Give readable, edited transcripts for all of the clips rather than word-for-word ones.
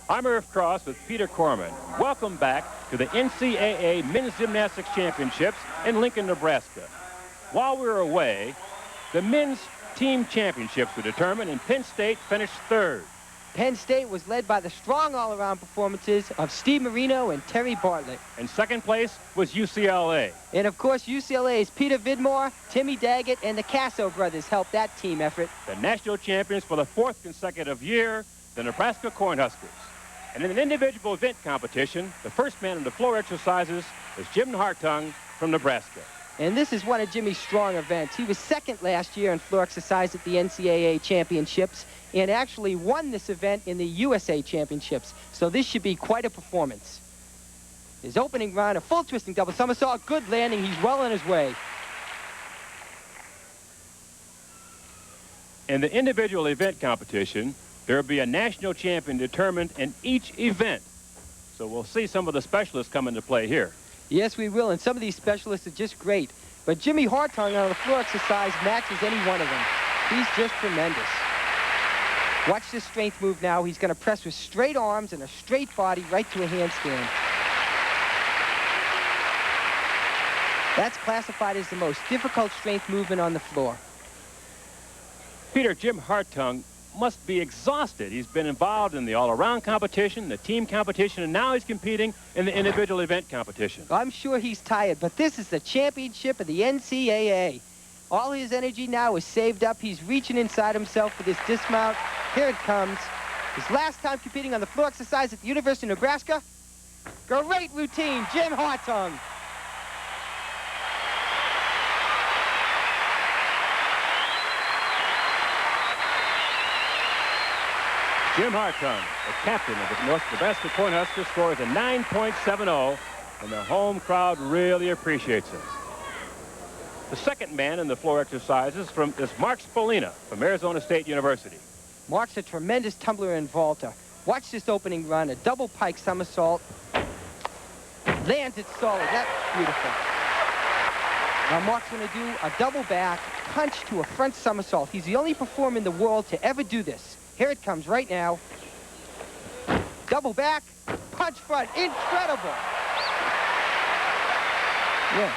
I'm Irv Cross with Peter Corman. Welcome back to the NCAA Men's Gymnastics Championships in Lincoln, Nebraska. While we were away, the men's team championships were determined, and Penn State finished third. Penn State was led by the strong all-around performances of Steve Marino and Terry Bartlett. And second place was UCLA. And of course, UCLA's Peter Vidmar, Timmy Daggett, and the Casso brothers helped that team effort. The national champions for the fourth consecutive year, the Nebraska Cornhuskers. And in an individual event competition, the first man in the floor exercises was Jim Hartung from Nebraska. And this is one of Jimmy's strong events. He was second last year in floor exercise at the NCAA championships and actually won this event in the USA championships. So this should be quite a performance. His opening run, a full twisting double somersault, good landing. He's well on his way. In the individual event competition, there will be a national champion determined in each event. So we'll see some of the specialists come into play here. Yes, we will, and some of these specialists are just great. But Jimmy Hartung on the floor exercise matches any one of them. He's just tremendous. Watch this strength move now. He's going to press with straight arms and a straight body right to a handstand. That's classified as the most difficult strength movement on the floor. Peter, Jim Hartung must be exhausted. He's been involved in the all-around competition, the team competition, and now he's competing in the individual event competition. I'm sure he's tired, but this is the championship of the NCAA. All his energy now is saved up. He's reaching inside himself for this dismount. Here it comes. His last time competing on the floor exercise at the University of Nebraska. Great routine, Jim Hartung. Jim Hartung, the captain of the Nebraska Cornhuskers, scores a 9.70, and the home crowd really appreciates it. The second man in the floor exercises is Mark Spallina from Arizona State University. Mark's a tremendous tumbler and vaulter. Watch this opening run, a double pike somersault. Lands it solid. That's beautiful. Now Mark's going to do a double back punch to a front somersault. He's the only performer in the world to ever do this. Here it comes right now. Double back, punch front, incredible. Yeah.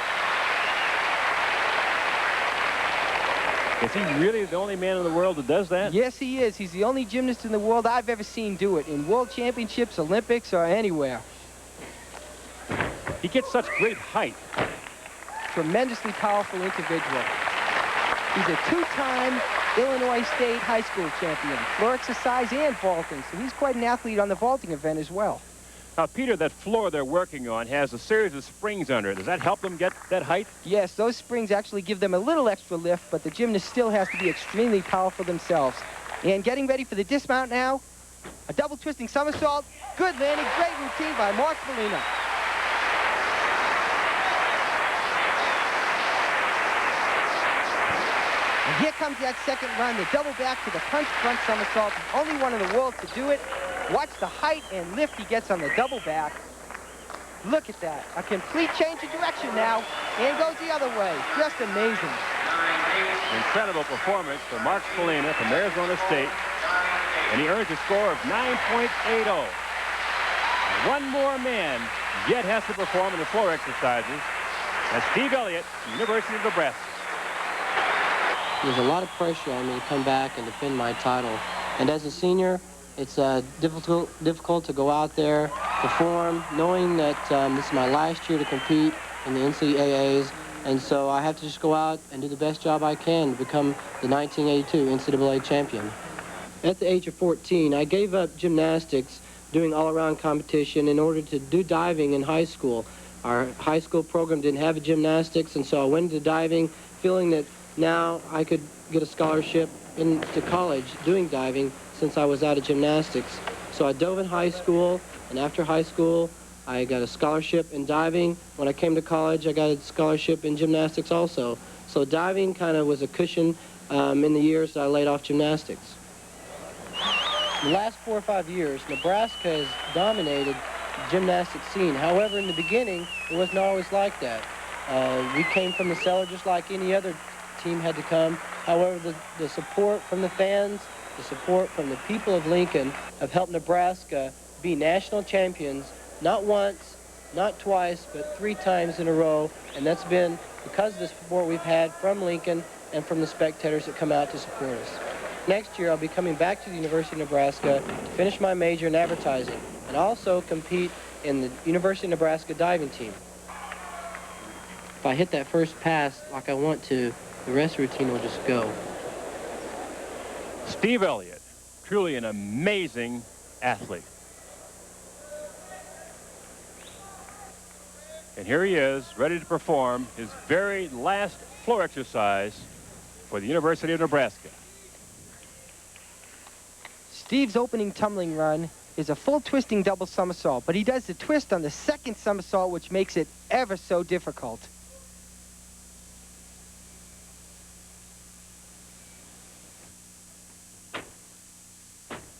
Is he really the only man in the world that does that? Yes, he is. He's the only gymnast in the world I've ever seen do it, in world championships, Olympics, or anywhere. He gets such great height. Tremendously powerful individual. He's a two-time Illinois State high school champion, floor exercise and vaulting, so he's quite an athlete on the vaulting event as well. Now, Peter, that floor they're working on has a series of springs under it. Does that help them get that height? Yes, those springs actually give them a little extra lift, but the gymnast still has to be extremely powerful themselves. And getting ready for the dismount now, a double twisting somersault, good landing, great routine by Mark Spallina. And here comes that second run, the double back to the punch front somersault. Only one in the world to do it. Watch the height and lift he gets on the double back. Look at that. A complete change of direction now, and goes the other way. Just amazing. Incredible performance for Mark Spallina from Arizona State. And he earns a score of 9.80. One more man yet has to perform in the floor exercises. That's Steve Elliott from the University of Nebraska. There's a lot of pressure on me to come back and defend my title. And as a senior, it's difficult to go out there, perform, knowing that this is my last year to compete in the NCAAs. And so I have to just go out and do the best job I can to become the 1982 NCAA champion. At the age of 14, I gave up gymnastics doing all-around competition in order to do diving in high school. Our high school program didn't have a gymnastics, and so I went into diving feeling that now I could get a scholarship into college doing diving since I was out of gymnastics. So I dove in high school, and after high school, I got a scholarship in diving. When I came to college, I got a scholarship in gymnastics also. So diving kind of was a cushion in the years that I laid off gymnastics. In the last 4 or 5 years, Nebraska has dominated the gymnastics scene. However, in the beginning, it wasn't always like that. We came from the cellar just like any other team had to come. However, the support from the fans, the support from the people of Lincoln have helped Nebraska be national champions, not once, not twice, but 3 times in a row. And that's been because of the support we've had from Lincoln and from the spectators that come out to support us. Next year, I'll be coming back to the University of Nebraska to finish my major in advertising and also compete in the University of Nebraska diving team. If I hit that first pass like I want to, the rest of the routine will just go. Steve Elliott, truly an amazing athlete. And here he is, ready to perform his very last floor exercise for the University of Nebraska. Steve's opening tumbling run is a full twisting double somersault, but he does the twist on the second somersault, which makes it ever so difficult.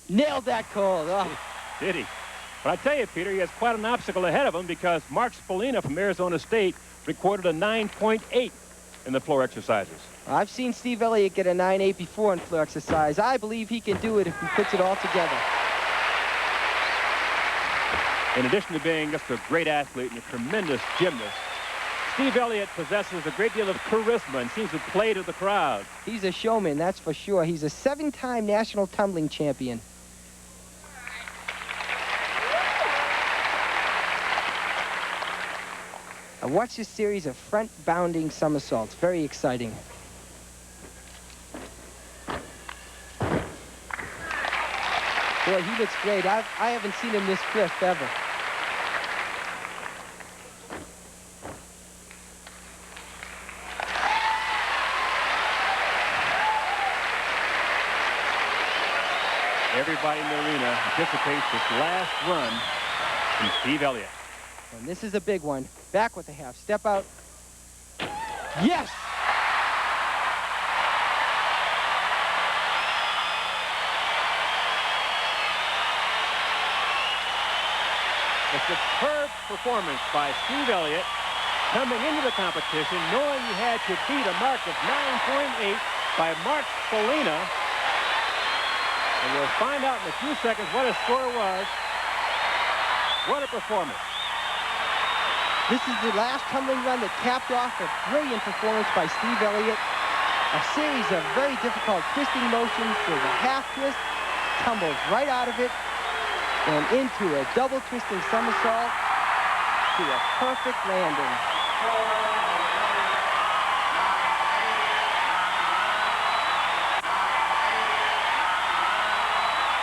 Nailed that call. Oh. Did he? But I tell you, Peter, he has quite an obstacle ahead of him because Mark Spallina from Arizona State recorded a 9.8 in the floor exercises. I've seen Steve Elliott get a 9.8 before in floor exercise. I believe he can do it if he puts it all together. In addition to being just a great athlete and a tremendous gymnast, Steve Elliott possesses a great deal of charisma and seems to play to the crowd. He's a showman, that's for sure. He's a 7-time national tumbling champion. I watched this series of front-bounding somersaults. Very exciting. Boy, he looks great. I haven't seen him this crisp ever. Everybody in the arena anticipates this last run from Steve Elliott. And this is a big one. Back with the half. Step out. Yes! A superb performance by Steve Elliott coming into the competition knowing he had to beat a mark of 9.8 by Mark Spallina. And we'll find out in a few seconds what his score was. What a performance. This is the last tumbling run that capped off a brilliant performance by Steve Elliott. A series of very difficult twisting motions with a half twist, tumbles right out of it, and into a double twisting somersault to a perfect landing.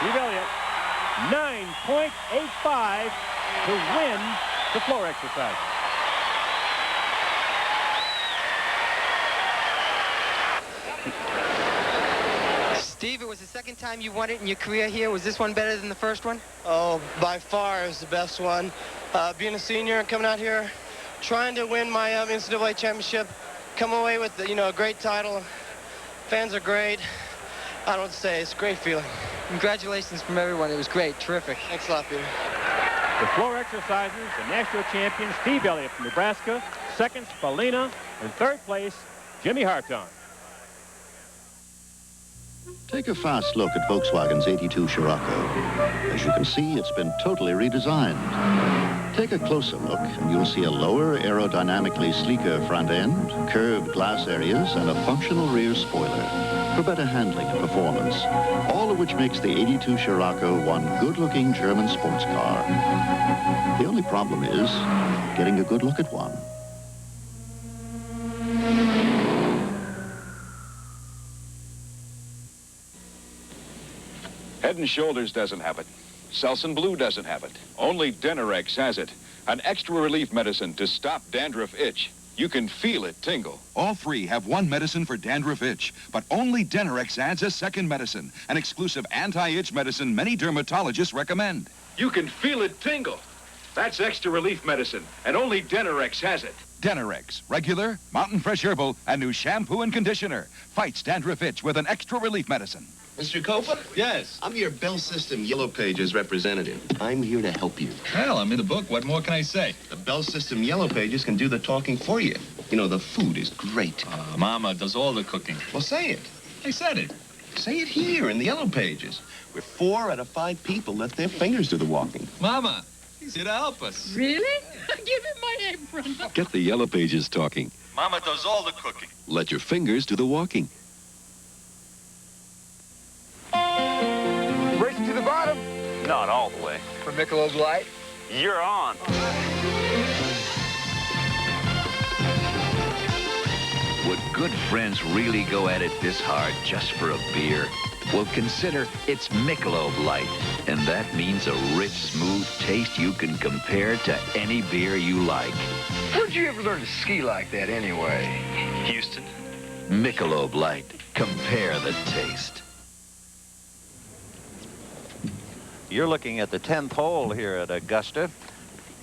Steve Elliott, 9.85 to win the floor exercise. Steve, it was the second time you won it in your career here. Was this one better than the first one? Oh, by far is the best one. Being a senior and coming out here, trying to win my NCAA championship, come away with a great title. Fans are great. I don't know what to say. It's a great feeling. Congratulations from everyone. It was great. Terrific. Thanks a lot, Peter. The floor exercises, the national champion Steve Elliott from Nebraska, second Spallina, and third place Jimmy Hartung. Take a fast look at Volkswagen's 82 Scirocco. As you can see, it's been totally redesigned. Take a closer look and you'll see a lower, aerodynamically sleeker front end, curved glass areas, and a functional rear spoiler for better handling and performance, all of which makes the 82 Scirocco one good-looking German sports car. The only problem is getting a good look at one. Head and Shoulders doesn't have it. Selsun Blue doesn't have it. Only Denerex has it. An extra relief medicine to stop dandruff itch. You can feel it tingle. All three have one medicine for dandruff itch, but only Denerex adds a second medicine, an exclusive anti-itch medicine many dermatologists recommend. You can feel it tingle. That's extra relief medicine, and only Denerex has it. Denerex, regular, mountain fresh herbal, and new shampoo and conditioner. Fights dandruff itch with an extra relief medicine. Mr. Copa? Yes. I'm your Bell System Yellow Pages representative. I'm here to help you. Well, I'm in the book. What more can I say? The Bell System Yellow Pages can do the talking for you. You know, the food is great. Mama does all the cooking. Well, say it. I said it. Say it here in the Yellow Pages. where 4 out of 5 people let their fingers do the walking. Mama, he's here to help us. Really? Give him my apron. Get the Yellow Pages talking. Mama does all the cooking. Let your fingers do the walking. Racing to the bottom? Not all the way. For Michelob Light? You're on. Would good friends really go at it this hard just for a beer? Well, consider it's Michelob Light, and that means a rich, smooth taste you can compare to any beer you like. Where'd you ever learn to ski like that anyway? Houston. Michelob Light. Compare the taste. You're looking at the 10th hole here at Augusta.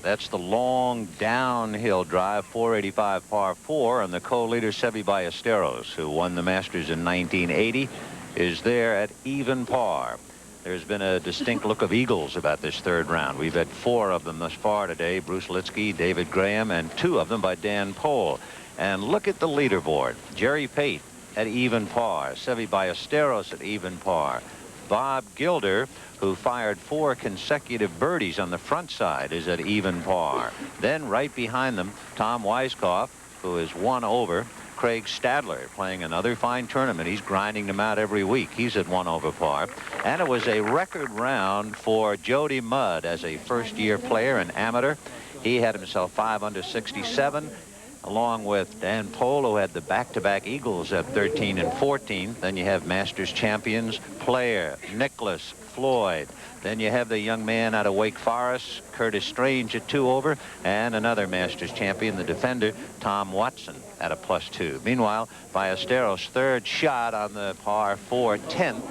That's the long downhill drive, 485 par 4, and the co-leader Seve Ballesteros, who won the Masters in 1980, is there at even par. There's been a distinct look of eagles about this third round. We've had 4 of them thus far today: Bruce Litsky, David Graham, and 2 of them by Dan Pohl. And look at the leaderboard. Jerry Pate at even par, Seve Ballesteros at even par. Bob Gilder, who fired 4 consecutive birdies on the front side, is at even par. Then right behind them, Tom Weiskopf, who is 1 over. Craig Stadler playing another fine tournament. He's grinding them out every week. He's at 1 over par. And it was a record round for Jody Mudd as a first-year player and amateur. He had himself 5 under 67. Along with Dan Pohl, who had the back-to-back eagles at 13 and 14. Then you have Masters champions, Player, Nicholas, Floyd. Then you have the young man out of Wake Forest, Curtis Strange at 2 over, and another Masters champion, the defender, Tom Watson, at a +2. Meanwhile, Ballesteros' third shot on the par 4 10th.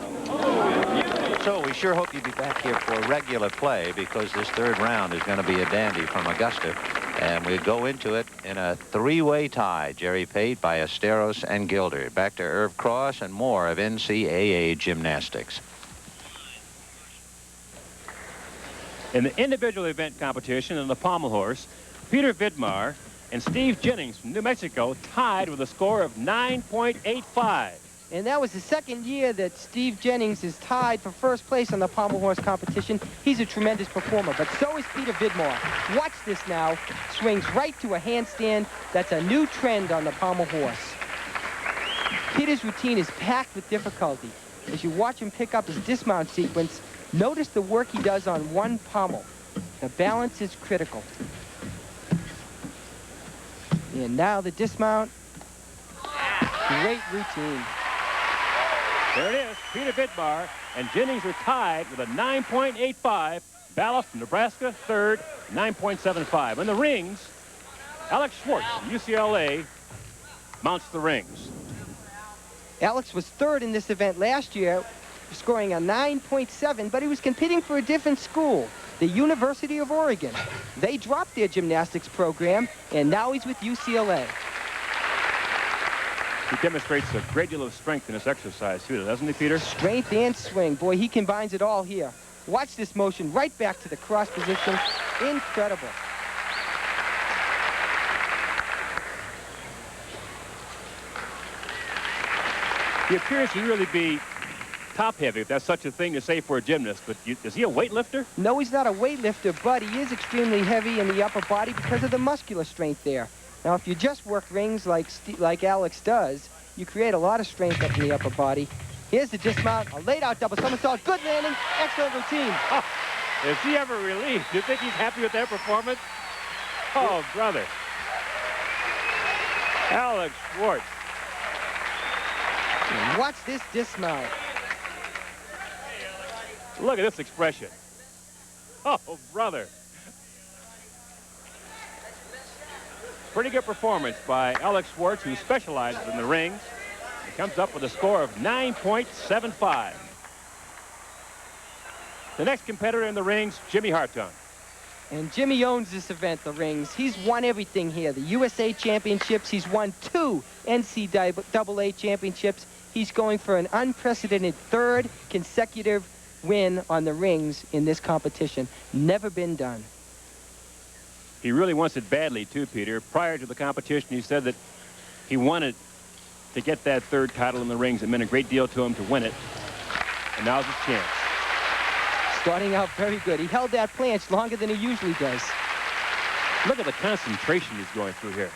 So we sure hope you'll be back here for regular play, because this third round is going to be a dandy from Augusta. And we go into it in a 3-way tie. Jerry Pate, Ballesteros, and Gilder. Back to Irv Cross and more of NCAA gymnastics. In the individual event competition in the pommel horse, Peter Vidmar and Steve Jennings from New Mexico tied with a score of 9.85. And that was the second year that Steve Jennings is tied for first place on the pommel horse competition. He's a tremendous performer, but so is Peter Vidmar. Watch this now. Swings right to a handstand. That's a new trend on the pommel horse. Peter's routine is packed with difficulty. As you watch him pick up his dismount sequence, notice the work he does on one pommel. The balance is critical. And now the dismount. Great routine. There it is. Peter Vidmar and Jennings are tied with a 9.85. Ballast from Nebraska, third, 9.75. In the rings, Alex Schwartz from UCLA mounts the rings. Alex was third in this event last year, scoring a 9.7, but he was competing for a different school, the University of Oregon. They dropped their gymnastics program, and now he's with UCLA. He demonstrates a great deal of strength in this exercise, too, doesn't he, Peter? Strength and swing. Boy, he combines it all here. Watch this motion right back to the cross position. Incredible. He appears to really be top-heavy, if that's such a thing to say for a gymnast. But is he a weightlifter? No, he's not a weightlifter, but he is extremely heavy in the upper body because of the muscular strength there. Now, if you just work rings like Alex does, you create a lot of strength up in the upper body. Here's the dismount, a laid-out double somersault, good landing, excellent routine. Oh, is he ever relieved? Do you think he's happy with that performance? Oh, brother. Alex Schwartz. And watch this dismount. Look at this expression. Oh, brother. Pretty good performance by Alex Schwartz, who specializes in the rings. He comes up with a score of 9.75. The next competitor in the rings, Jimmy Hartung. And Jimmy owns this event, the rings. He's won everything here. The USA Championships. He's won 2 NCAA championships. He's going for an unprecedented 3rd consecutive win on the rings in this competition. Never been done. He really wants it badly, too, Peter. Prior to the competition, he said that he wanted to get that 3rd title in the rings. It meant a great deal to him to win it. And now's his chance. Starting out very good. He held that planche longer than he usually does. Look at the concentration he's going through here.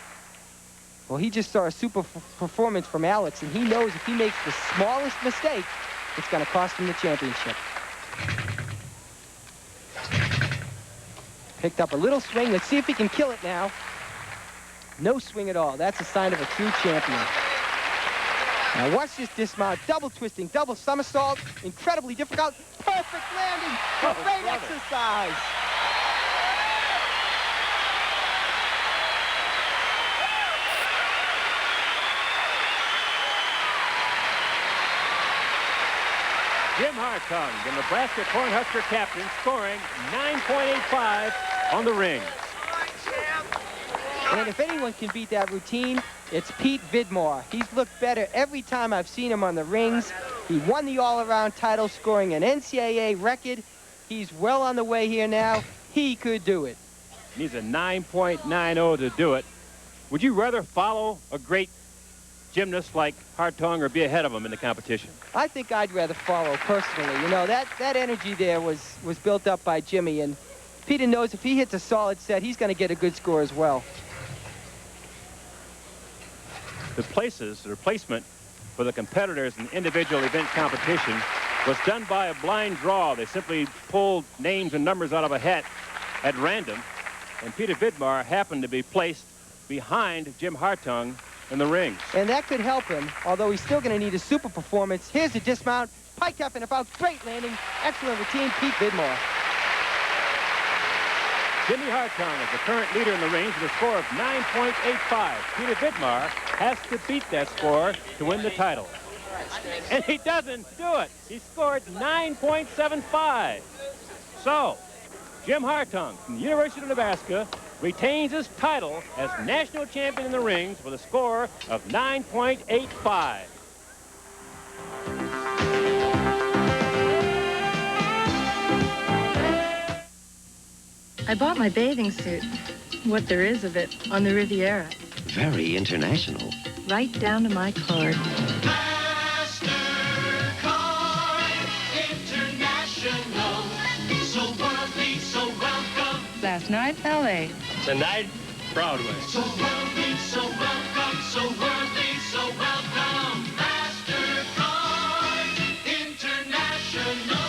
Well, he just saw a super performance from Alex, and he knows if he makes the smallest mistake, it's going to cost him the championship. Picked up a little swing. Let's see if he can kill it now. No swing at all. That's a sign of a true champion. Now watch this dismount. Double twisting, double somersault. Incredibly difficult. Perfect landing. A great exercise. Jim Hartung, the Nebraska Cornhusker captain, scoring 9.85 on the ring. And if anyone can beat that routine, it's Pete Vidmar. He's looked better every time I've seen him on the rings. He won the all-around title, scoring an NCAA record. He's well on the way here now. He could do it. Needs a 9.90 to do it. Would you rather follow a great gymnast like Hartung or be ahead of him in the competition? I think I'd rather follow personally. You know, that energy there was built up by Jimmy, and Peter knows if he hits a solid set, he's going to get a good score as well. The placement for the competitors in individual event competition was done by a blind draw. They simply pulled names and numbers out of a hat at random, and Peter Vidmar happened to be placed behind Jim Hartung in the rings. And that could help him, although he's still going to need a super performance. Here's the dismount. Pike up and about. Great landing. Excellent routine. Pete Vidmar. Jimmy Hartung is the current leader in the rings with a score of 9.85. Peter Vidmar has to beat that score to win the title. And he doesn't do it. He scored 9.75. So, Jim Hartung from the University of Nebraska retains his title as national champion in the rings with a score of 9.85. I bought my bathing suit, what there is of it, on the Riviera. Very international. Right down to my card. MasterCard International. So worldly, so welcome. Last night, L.A. Tonight, Broadway. So worldly, so welcome. So worldly, so welcome. MasterCard International.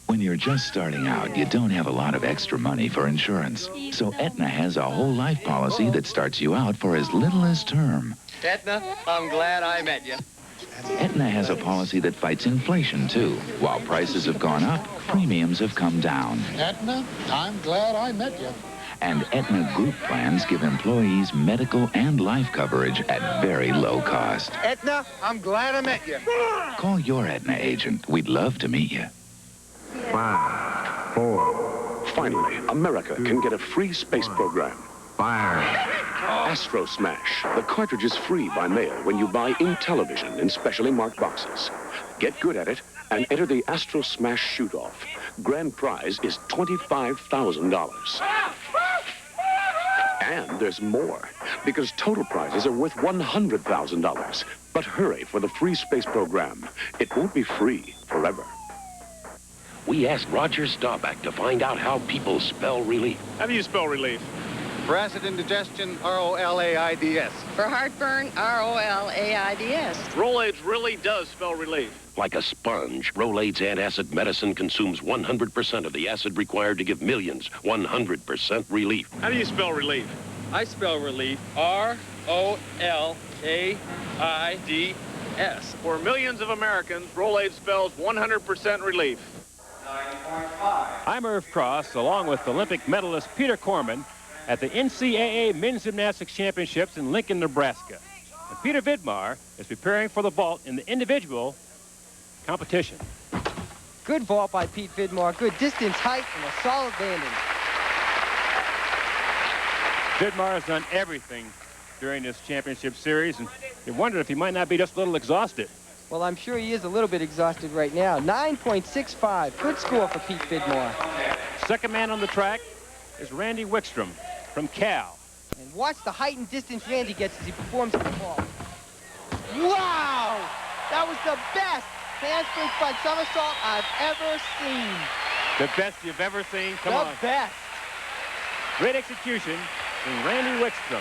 When you're just starting out, you don't have a lot of extra money for insurance. So Aetna has a whole life policy that starts you out for as little as term. Aetna, I'm glad I met you. Aetna has a policy that fights inflation, too. While prices have gone up, premiums have come down. Aetna, I'm glad I met you. And Aetna group plans give employees medical and life coverage at very low cost. Aetna, I'm glad I met you. Call your Aetna agent. We'd love to meet you. 5, 4. Finally, America can get a free space program. Fire. Astro Smash. The cartridge is free by mail when you buy Intellivision in specially marked boxes. Get good at it and enter the Astro Smash shoot-off. Grand prize is $25,000. And there's more, because total prizes are worth $100,000. But hurry for the free space program. It won't be free forever. We asked Roger Staubach to find out how people spell relief. How do you spell relief? For acid indigestion, R-O-L-A-I-D-S. For heartburn, R-O-L-A-I-D-S. Rolaids really does spell relief. Like a sponge, Rolaids antacid medicine consumes 100% of the acid required to give millions 100% relief. How do you spell relief? I spell relief R-O-L-A-I-D-S. For millions of Americans, Rolaids spells 100% relief. I'm Irv Cross, along with Olympic medalist Peter Corman, at the NCAA Men's Gymnastics Championships in Lincoln, Nebraska. And Peter Vidmar is preparing for the vault in the individual competition. Good vault by Pete Vidmar. Good distance, height, and a solid landing. Vidmar has done everything during this championship series, and you wondered if he might not be just a little exhausted. Well, I'm sure he is a little bit exhausted right now. 9.65. Good score for Pete Vidmar. Second man on the track is Randy Wickstrom from Cal. And watch the height and distance Randy gets as he performs at the vault. Wow! That was the best handspring front somersault I've ever seen. The best you've ever seen? Come on. The best. Great execution from Randy Wickstrom.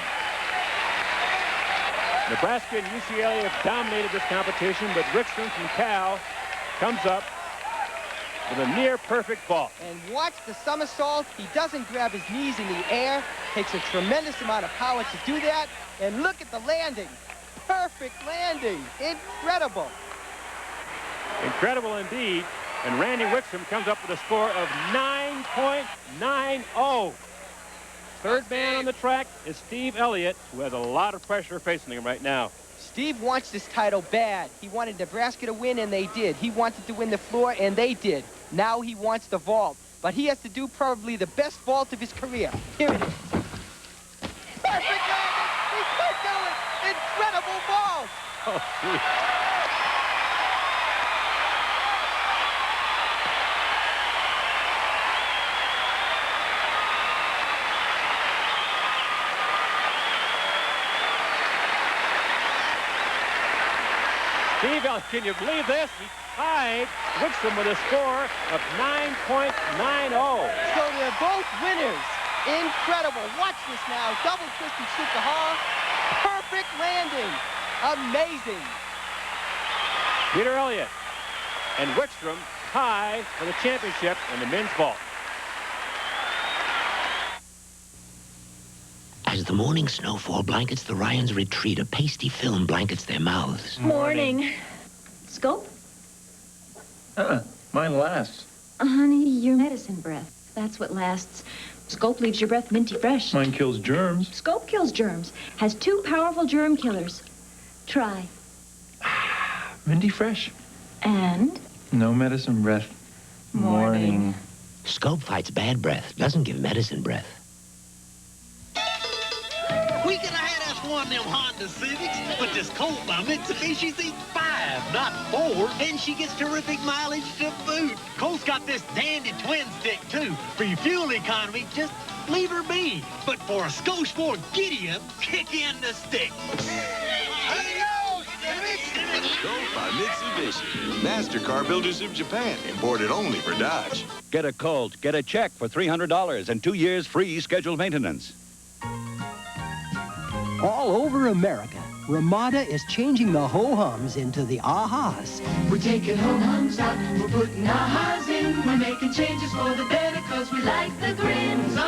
Nebraska and UCLA have dominated this competition, but Wickstrom from Cal comes up with a near-perfect vault. And watch the somersault. He doesn't grab his knees in the air. Takes a tremendous amount of power to do that. And look at the landing. Perfect landing. Incredible. Incredible indeed. And Randy Wickstrom comes up with a score of 9.90. Third man on the track is Steve Elliott, who has a lot of pressure facing him right now. Steve wants this title bad. He wanted Nebraska to win, and they did. He wanted to win the floor, and they did. Now he wants the vault. But he has to do probably the best vault of his career. Here it is. Perfect landing! He could do it! Incredible vault! Oh, geez. Steve Elliott, can you believe this? He tied Wickstrom with a score of 9.90. So they're both winners. Incredible. Watch this now. Double twisted Sukaha. Perfect landing. Amazing. Peter Elliott and Wickstrom tie for the championship in the men's vault. As the morning snowfall blankets the Ryans' retreat, a pasty film blankets their mouths. Morning. Scope? Mine lasts. Honey, your medicine breath. That's what lasts. Scope leaves your breath minty fresh. Mine kills germs. Scope kills germs. Has 2 powerful germ killers. Try. Minty fresh. And? No medicine breath. Morning. Scope fights bad breath, doesn't give medicine breath. We could have had us one of them Honda Civics, but this Colt by Mitsubishi seats 5, not 4, and she gets terrific mileage to boot. Colt's got this dandy twin stick, too. For your fuel economy, just leave her be. But for a Scope Sport giddy-up, kick in the stick. Scope by Mitsubishi. Master car builders of Japan. Imported only for Dodge. Get a Colt, get a check for $300 and 2 years free scheduled maintenance. All over America, Ramada is changing the ho-hums into the ahas. We're taking ho-hums out, we're putting ahas in. We're making changes for the better, cause we like the grins.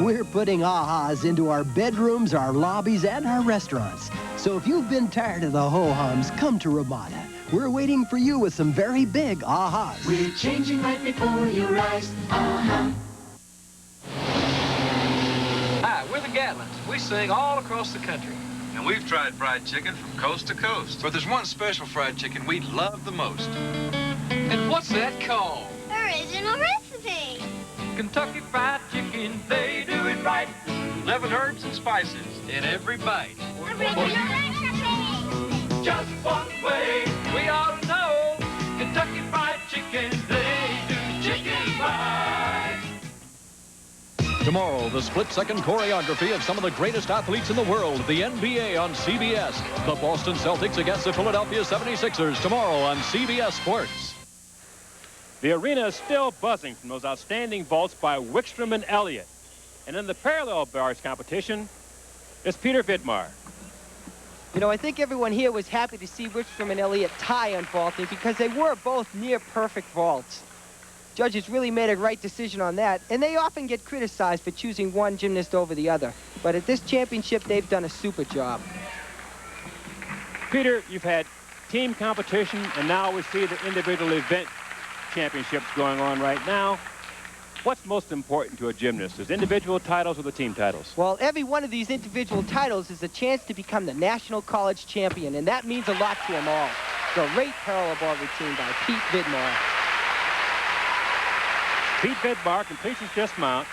We're putting ahas into our bedrooms, our lobbies, and our restaurants. So if you've been tired of the ho-hums, come to Ramada. We're waiting for you with some very big ahas. We're changing right before your eyes. Hi, we're the Gatlins. We sing all across the country. And we've tried fried chicken from coast to coast. But there's one special fried chicken we love the most. And what's that called? Original recipe. Kentucky Fried Chicken, they do it right. 11 herbs and spices in every bite. Original recipe. Just one way, we ought to know. Kentucky Fried Chicken, they do chicken right. Tomorrow, the split-second choreography of some of the greatest athletes in the world, the NBA on CBS. The Boston Celtics against the Philadelphia 76ers tomorrow on CBS Sports. The arena is still buzzing from those outstanding vaults by Wickstrom and Elliott. And in the parallel bars competition is Peter Vidmar. You know, I think everyone here was happy to see Wickstrom and Elliott tie on vaulting because they were both near perfect vaults. Judges really made a right decision on that, and they often get criticized for choosing one gymnast over the other. But at this championship, they've done a super job. Peter, you've had team competition, and now we see the individual event championships going on right now. What's most important to a gymnast, is individual titles or the team titles? Well, every one of these individual titles is a chance to become the national college champion, and that means a lot to them all. Great parallel ball routine by Pete Vidmar. Pete Vidmar completes his dismount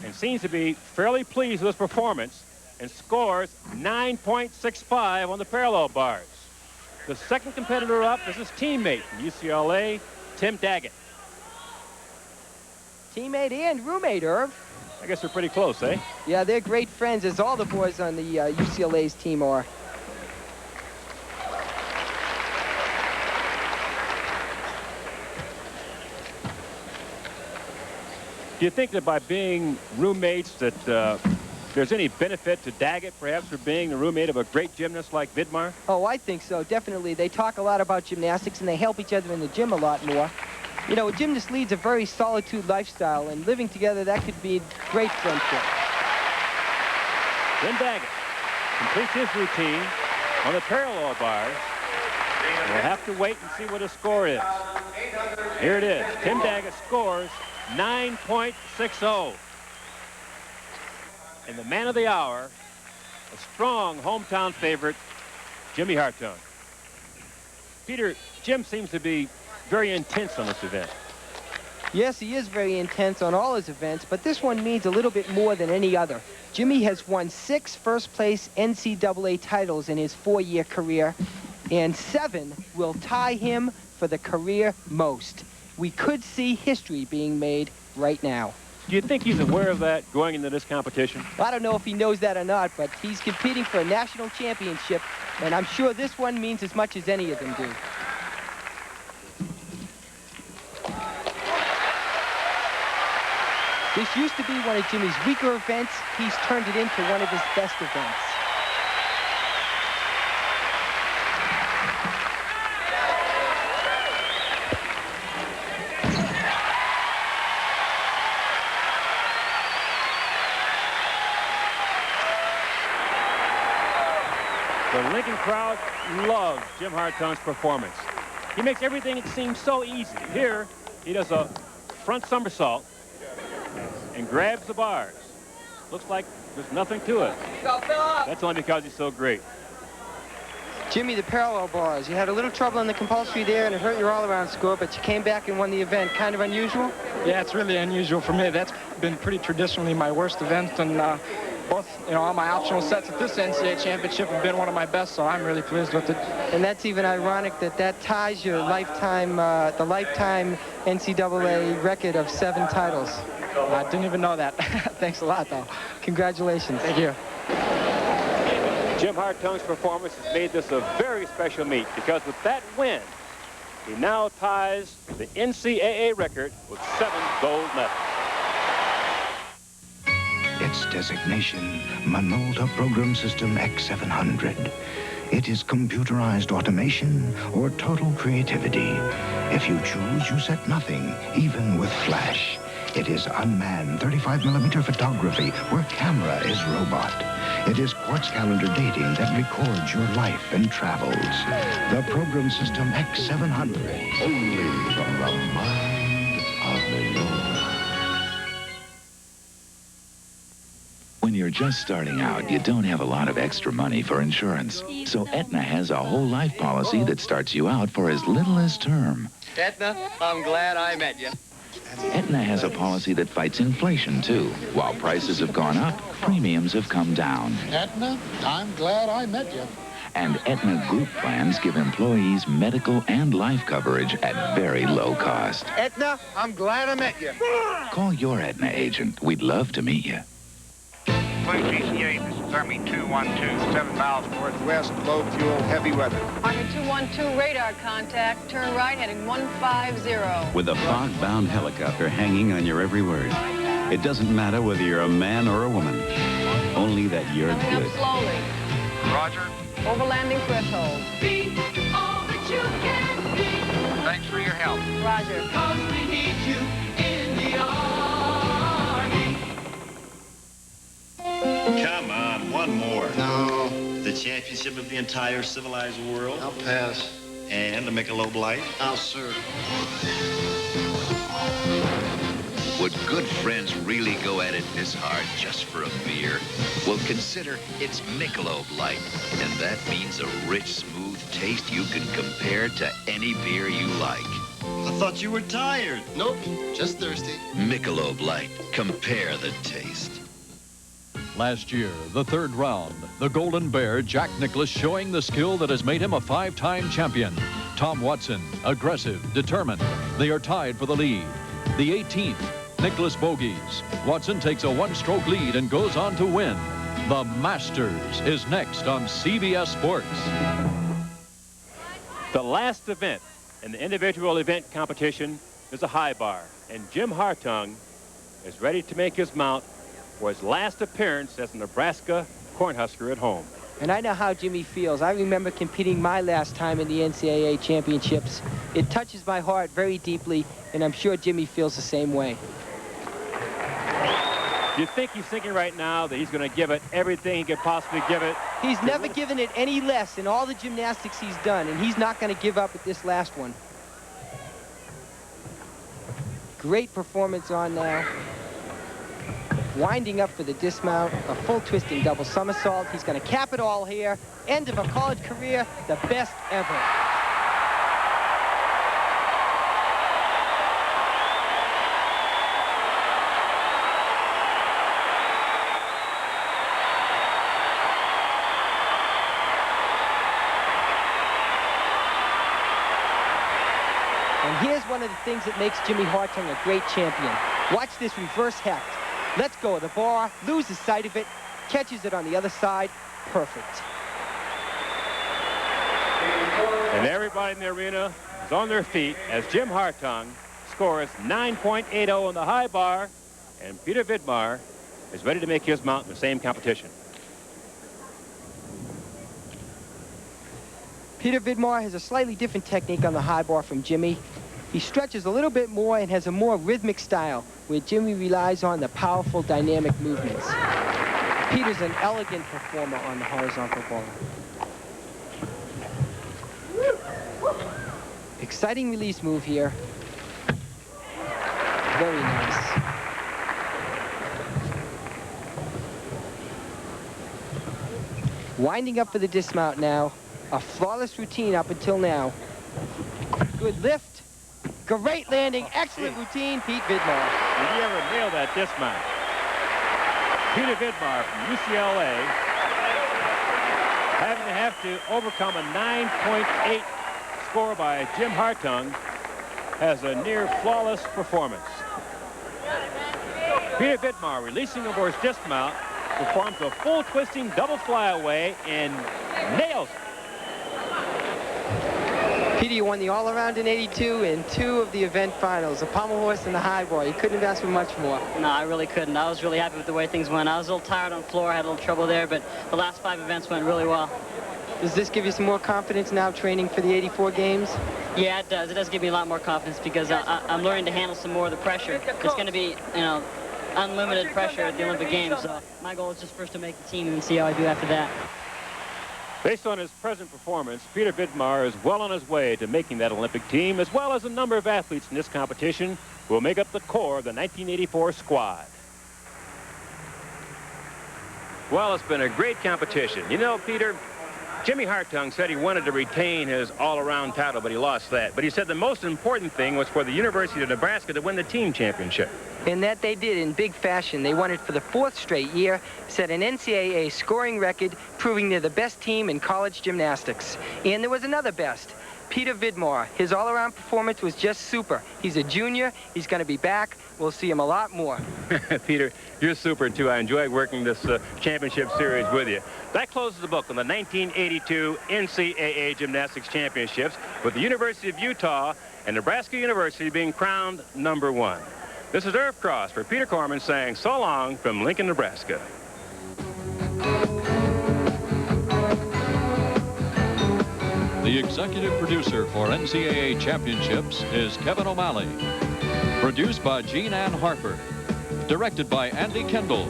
and seems to be fairly pleased with his performance and scores 9.65 on the parallel bars. The second competitor up is his teammate from UCLA, Tim Daggett. Teammate and roommate, Irv. I guess they're pretty close, eh? Yeah, they're great friends, as all the boys on the UCLA's team are. Do you think that by being roommates that there's any benefit to Daggett, perhaps, for being the roommate of a great gymnast like Vidmar? Oh, I think so, definitely. They talk a lot about gymnastics, and they help each other in the gym a lot more. You know, a gymnast leads a very solitude lifestyle, and living together, that could be great friendship. Tim Daggett completes his routine on the parallel bars. We'll have to wait and see what his score is. Here it is. Tim Daggett scores 9.60. And the man of the hour, a strong hometown favorite, Jimmy Hartung. Peter, Jim seems to be very intense on this event. Yes, he is very intense on all his events, but this one means a little bit more than any other. Jimmy has won 6 first-place NCAA titles in his 4-year career, and 7 will tie him for the career most. We could see history being made right now. Do you think he's aware of that going into this competition? I don't know if he knows that or not, but he's competing for a national championship, and I'm sure this one means as much as any of them do. This used to be one of Jimmy's weaker events. He's turned it into one of his best events. The Lincoln crowd loves Jim Hartung's performance. He makes everything seem so easy. Here, he does a front somersault and grabs the bars. Looks like there's nothing to it. That's only because he's so great. Jimmy, the parallel bars. You had a little trouble in the compulsory there, and it hurt your all-around score, but you came back and won the event. Kind of unusual? Yeah, it's really unusual for me. That's been pretty traditionally my worst event, and both, all my optional sets at this NCAA championship have been one of my best, so I'm really pleased with it. And that's even ironic that ties your lifetime, the lifetime NCAA record of 7 titles. I didn't even know that. Thanks a lot, though. Congratulations. Thank you. Jim Hartung's performance has made this a very special meet because with that win, he now ties the NCAA record with 7 gold medals. Its designation, Minolta Program System X700. It is computerized automation or total creativity. If you choose, you set nothing, even with flash. It is unmanned 35mm photography where camera is robot. It is quartz calendar dating that records your life and travels. The Program System X700. Only from the mind of Minolta. When you're just starting out, you don't have a lot of extra money for insurance. So Aetna has a whole life policy that starts you out for as little as term. Aetna, I'm glad I met you. Aetna has a policy that fights inflation, too. While prices have gone up, premiums have come down. Aetna, I'm glad I met you. And Aetna group plans give employees medical and life coverage at very low cost. Aetna, I'm glad I met you. Call your Aetna agent. We'd love to meet you. Blue GC8, this is Army 212, 7 miles northwest, low fuel, heavy weather. Army 212, radar contact, turn right, heading 150. With a fog-bound helicopter hanging on your every word. It doesn't matter whether you're a man or a woman, only that you're Coming good. up slowly. Roger. Overlanding threshold. Be all that you can be. Thanks for your help. Roger. 'Cause we need you in the Army. Come on, one more. No. The championship of the entire civilized world? I'll pass. And the Michelob Light? I'll serve. Would good friends really go at it this hard just for a beer? Well, consider it's Michelob Light, and that means a rich, smooth taste you can compare to any beer you like. I thought you were tired. Nope, just thirsty. Michelob Light. Compare the taste. Last year, the 3rd round, the Golden Bear, Jack Nicklaus, showing the skill that has made him a 5-time champion. Tom Watson, aggressive, determined. They are tied for the lead. The 18th, Nicholas bogeys. Watson takes a one-stroke lead and goes on to win. The Masters is next on CBS Sports. The last event in the individual event competition is a high bar, and Jim Hartung is ready to make his mount for his last appearance as a Nebraska Cornhusker at home. And I know how Jimmy feels. I remember competing my last time in the NCAA championships. It touches my heart very deeply, and I'm sure Jimmy feels the same way. Do you think he's thinking right now that he's going to give it everything he could possibly give it? He's never given it any less in all the gymnastics he's done, and he's not going to give up at this last one. Great performance on now. Winding up for the dismount, a full twisting double somersault. He's going to cap it all here. End of a college career, the best ever. And here's one of the things that makes Jimmy Hartung a great champion. Watch this reverse heft. Lets go of the bar, loses sight of it, catches it on the other side. Perfect. And everybody in the arena is on their feet as Jim Hartung scores 9.80 on the high bar, and Peter Vidmar is ready to make his mount in the same competition. Peter Vidmar has a slightly different technique on the high bar from Jimmy. He stretches a little bit more and has a more rhythmic style, where Jimmy relies on the powerful, dynamic movements. Peter's an elegant performer on the horizontal bar. Exciting release move here. Very nice. Winding up for the dismount now. A flawless routine up until now. Good lift. Great landing. Excellent routine, Pete Vidmar. Did he ever nail that dismount? Peter Vidmar from UCLA having to have to overcome a 9.8 score by Jim Hartung has a near flawless performance. Peter Vidmar, releasing over his dismount, performs a full twisting double flyaway and nails it. Peter, you won the all-around in '82 and 2 of the event finals, the pommel horse and the high bar. You couldn't have asked for much more. No, I really couldn't. I was really happy with the way things went. I was a little tired on the floor. I had a little trouble there, but the last 5 events went really well. Does this give you some more confidence now training for the '84 games? Yeah, it does. It does give me a lot more confidence because I'm learning to handle some more of the pressure. It's going to be, you know, unlimited pressure at the Olympic Games. So my goal is just first to make the team and see how I do after that. Based on his present performance, Peter Vidmar is well on his way to making that Olympic team, as well as a number of athletes in this competition who will make up the core of the 1984 squad. Well, it's been a great competition. You know, Peter, Jimmy Hartung said he wanted to retain his all-around title, but he lost that. But he said the most important thing was for the University of Nebraska to win the team championship. And that they did in big fashion. They won it for the 4th straight year, set an NCAA scoring record, proving they're the best team in college gymnastics. And there was another best, Peter Vidmar. His all-around performance was just super. He's a junior. He's going to be back. We'll see him a lot more. Peter, you're super, too. I enjoy working this championship series with you. That closes the book on the 1982 NCAA Gymnastics Championships, with the University of Utah and Nebraska University being crowned #1. This is Irv Cross for Peter Corman saying so long from Lincoln, Nebraska. The executive producer for NCAA Championships is Kevin O'Malley. Produced by Jean Ann Harper. Directed by Andy Kendall.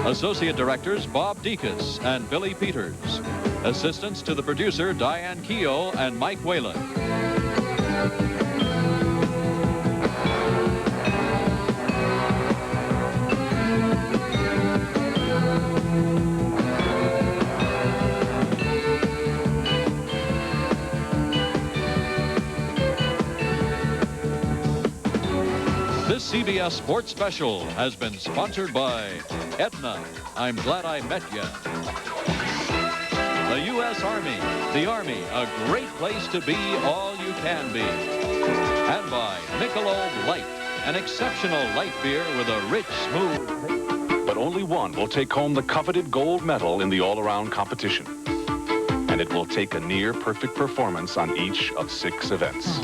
Associate directors Bob Dekas and Billy Peters. Assistants to the producer Diane Keogh and Mike Whalen. This CBS Sports Special has been sponsored by Aetna. I'm glad I met ya. The U.S. Army. The Army, a great place to be all you can be. And by Michelob Light. an exceptional light beer with a rich, smooth... But only one will take home the coveted gold medal in the all-around competition. And it will take a near-perfect performance on each of 6 events.